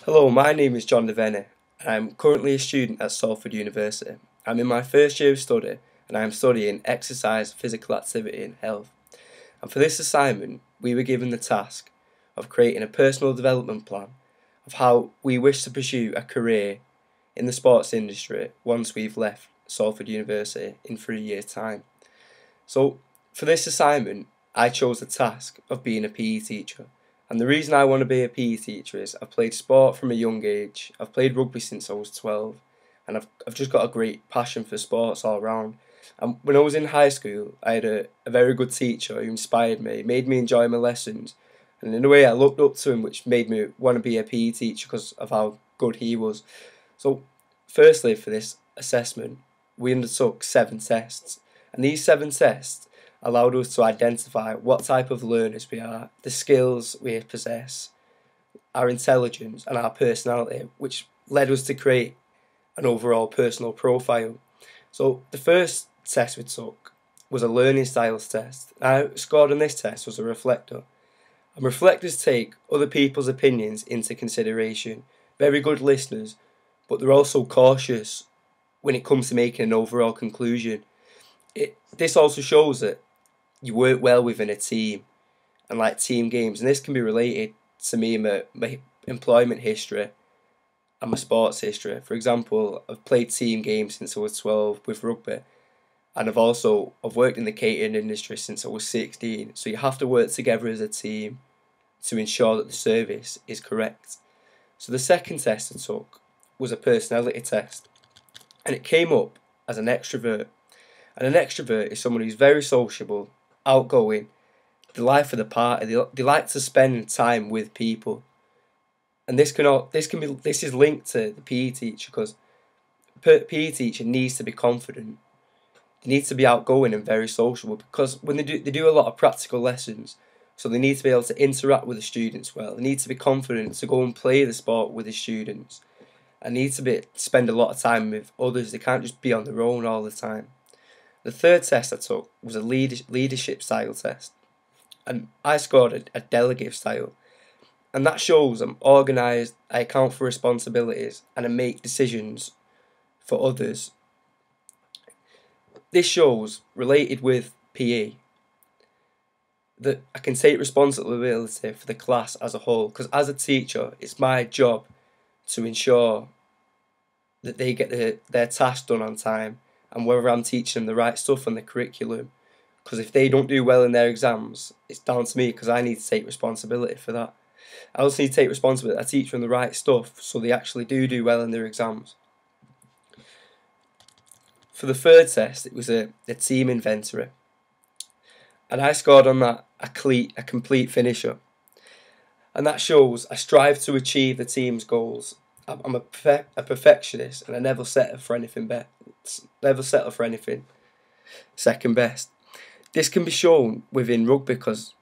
Hello, my name is John Devenny, and I'm currently a student at Salford University. I'm in my first year of study, and I am studying exercise, physical activity and health. And for this assignment, we were given the task of creating a personal development plan of how we wish to pursue a career in the sports industry once we've left Salford University in 3 years' time. So, for this assignment, I chose the task of being a PE teacher. And the reason I want to be a PE teacher is I've played sport from a young age. I've played rugby since I was 12, and I've just got a great passion for sports all around. And when I was in high school, I had a very good teacher who inspired me, made me enjoy my lessons, and in a way I looked up to him, which made me want to be a PE teacher because of how good he was. So, firstly, for this assessment, we undertook 7 tests, and these 7 tests allowed us to identify what type of learners we are, the skills we possess, our intelligence, and our personality, which led us to create an overall personal profile. So, the first test we took was a learning styles test. Now, scored on this test was a reflector. And reflectors take other people's opinions into consideration, very good listeners, but they're also cautious when it comes to making an overall conclusion. This also shows that you work well within a team and like team games, and this can be related to me in my employment history and my sports history. For example, I've played team games since I was 12 with rugby, and I've worked in the catering industry since I was 16. So you have to work together as a team to ensure that the service is correct. So the second test I took was a personality test, and it came up as an extrovert. And an extrovert is someone who's very sociable, outgoing, the life of the party. They like to spend time with people, and this is linked to the PE teacher because PE teacher needs to be confident. They need to be outgoing and very sociable because when they do a lot of practical lessons, so they need to be able to interact with the students well. They need to be confident to go and play the sport with the students, and need to spend a lot of time with others. They can't just be on their own all the time. The third test I took was a leadership style test, and I scored a delegate style, and that shows I'm organised, I account for responsibilities, and I make decisions for others. This shows, related with PE, that I can take responsibility for the class as a whole, because as a teacher, it's my job to ensure that they get their tasks done on time, and whether I'm teaching them the right stuff on the curriculum. Because if they don't do well in their exams, it's down to me because I need to take responsibility for that. I also need to take responsibility. I teach them the right stuff so they actually do well in their exams. For the third test, it was a team inventory, and I scored on that a complete finisher. And that shows I strive to achieve the team's goals. I'm a perfectionist, and I never settle for anything second best. This can be shown within rugby because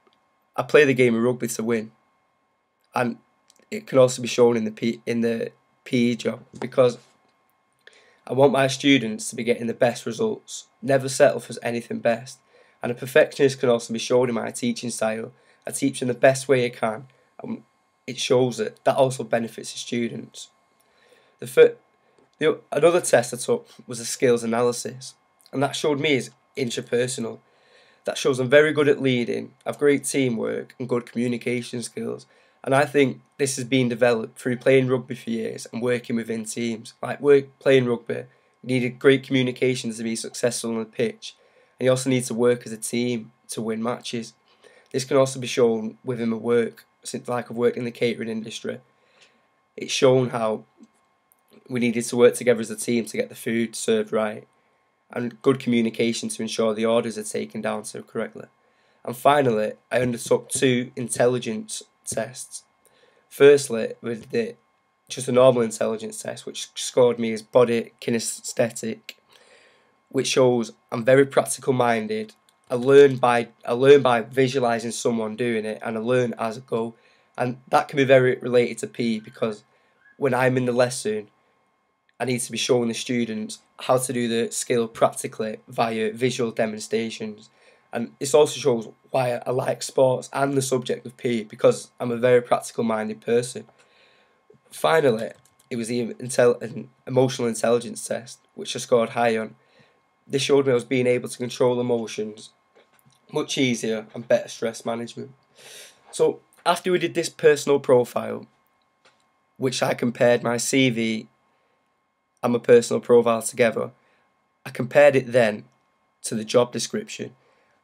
I play the game of rugby to win, and it can also be shown in the PE job because I want my students to be getting the best results, never settle for anything best. And a perfectionist can also be shown in my teaching style. I teach them the best way I can, and it shows that also benefits the students. Another test I took was a skills analysis, and that showed me as interpersonal. That shows I'm very good at leading, I've great teamwork and good communication skills, and I think this has been developed through playing rugby for years and working within teams. Playing rugby, you need great communication to be successful on the pitch, and you also need to work as a team to win matches. This can also be shown within my work, since I've worked in the catering industry. It's shown how we needed to work together as a team to get the food served right, and good communication to ensure the orders are taken down so correctly. And finally, I undertook 2 intelligence tests. Firstly, with just a normal intelligence test, which scored me as body kinesthetic, which shows I'm very practical minded. I learn by visualising someone doing it, and I learn as I go. And that can be very related to PE because when I'm in the lesson, I need to be showing the students how to do the skill practically via visual demonstrations. And this also shows why I like sports and the subject of PE, because I'm a very practical minded person. Finally, it was the an emotional intelligence test, which I scored high on. This showed me I was being able to control emotions much easier and better stress management. So after we did this personal profile, which I compared my CV and my personal profile together, I compared it then to the job description.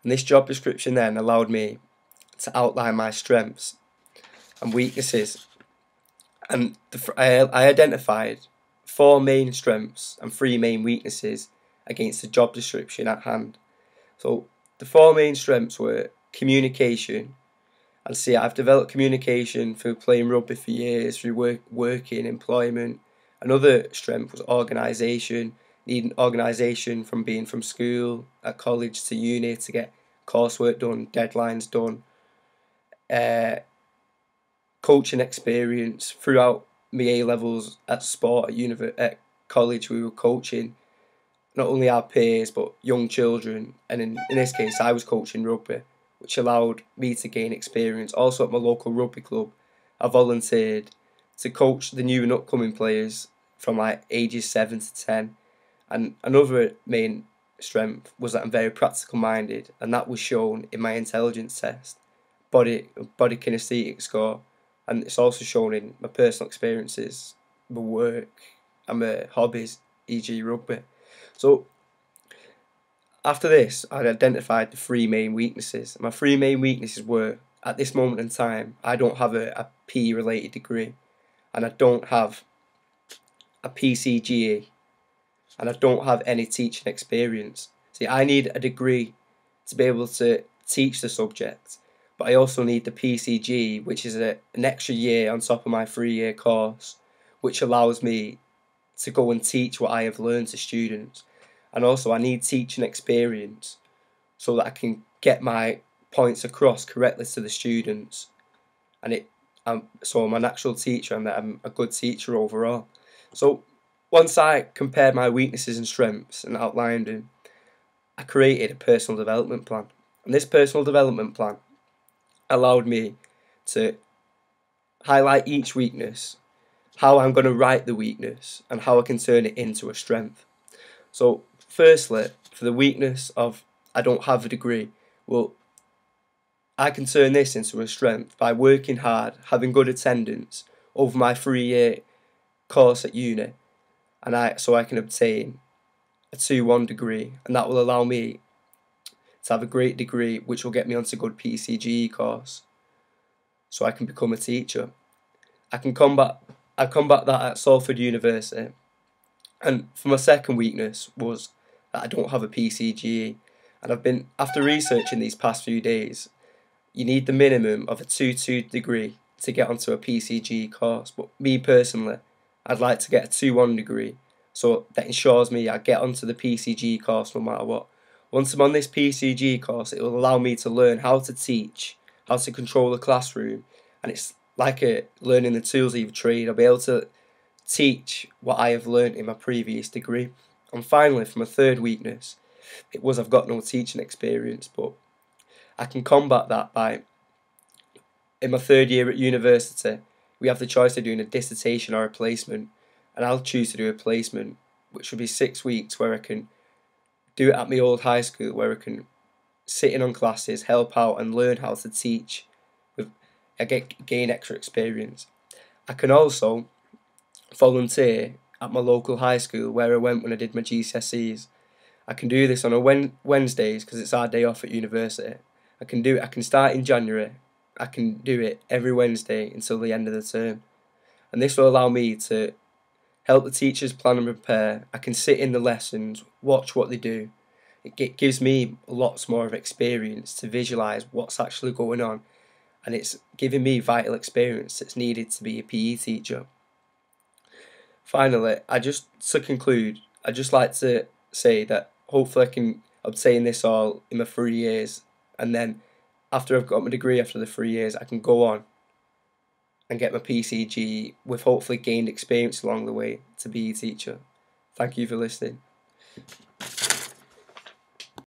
And this job description then allowed me to outline my strengths and weaknesses. And I identified 4 main strengths and 3 main weaknesses against the job description at hand. So the 4 main strengths were communication. And see, I've developed communication through playing rugby for years, through working, employment. Another strength was organisation, needing organisation from being from school, at college to uni to get coursework done, deadlines done. Coaching experience throughout my A levels at sport at college. We were coaching not only our peers but young children, and in this case I was coaching rugby, which allowed me to gain experience. Also at my local rugby club, I volunteered to coach the new and upcoming players from like ages 7 to 10. And another main strength was that I'm very practical minded, and that was shown in my intelligence test, body kinesthetic score, and it's also shown in my personal experiences, my work and my hobbies, e.g. rugby. So after this, I identified the 3 main weaknesses. My 3 main weaknesses were, at this moment in time, I don't have a PE related degree, and I don't have a PCGE, and I don't have any teaching experience. See, I need a degree to be able to teach the subject, but I also need the PCG, which is an extra year on top of my 3-year course, which allows me to go and teach what I have learned to students. And also I need teaching experience so that I can get my points across correctly to the students. And so I'm a natural teacher, and that I'm a good teacher overall. So once I compared my weaknesses and strengths and outlined them, I created a personal development plan. And this personal development plan allowed me to highlight each weakness, how I'm going to write the weakness, and how I can turn it into a strength. So firstly, for the weakness of I don't have a degree, well, I can turn this into a strength by working hard, having good attendance over my 3-year course at uni, and so I can obtain a 2-1 degree, and that will allow me to have a great degree which will get me onto a good PCGE course, so I can become a teacher. I combat that at Salford University. And for my second weakness was that I don't have a PCGE, and after researching these past few days, you need the minimum of a 2-2 degree to get onto a PCGE course. But me personally, I'd like to get a 2-1 degree, so that ensures me I get onto the PCGE course no matter what. Once I'm on this PCGE course, it will allow me to learn how to teach, how to control the classroom, and it's like learning the tools of your trade. I'll be able to teach what I have learned in my previous degree. And finally, for my third weakness, it was I've got no teaching experience, but I can combat that by, in my 3rd year at university, we have the choice of doing a dissertation or a placement, and I'll choose to do a placement, which will be 6 weeks where I can do it at my old high school, where I can sit in on classes, help out and learn how to teach, gain extra experience. I can also volunteer at my local high school where I went when I did my GCSEs. I can do this on a Wednesdays because it's our day off at university. I can start in January. I can do it every Wednesday until the end of the term. And this will allow me to help the teachers plan and prepare. I can sit in the lessons, watch what they do. It gives me lots more of experience to visualise what's actually going on, and it's giving me vital experience that's needed to be a PE teacher. Finally, to conclude, I'd just like to say that hopefully I can obtain this all in my 3 years, and then after I've got my degree after the 3 years, I can go on and get my PCG with hopefully gained experience along the way to be a teacher. Thank you for listening.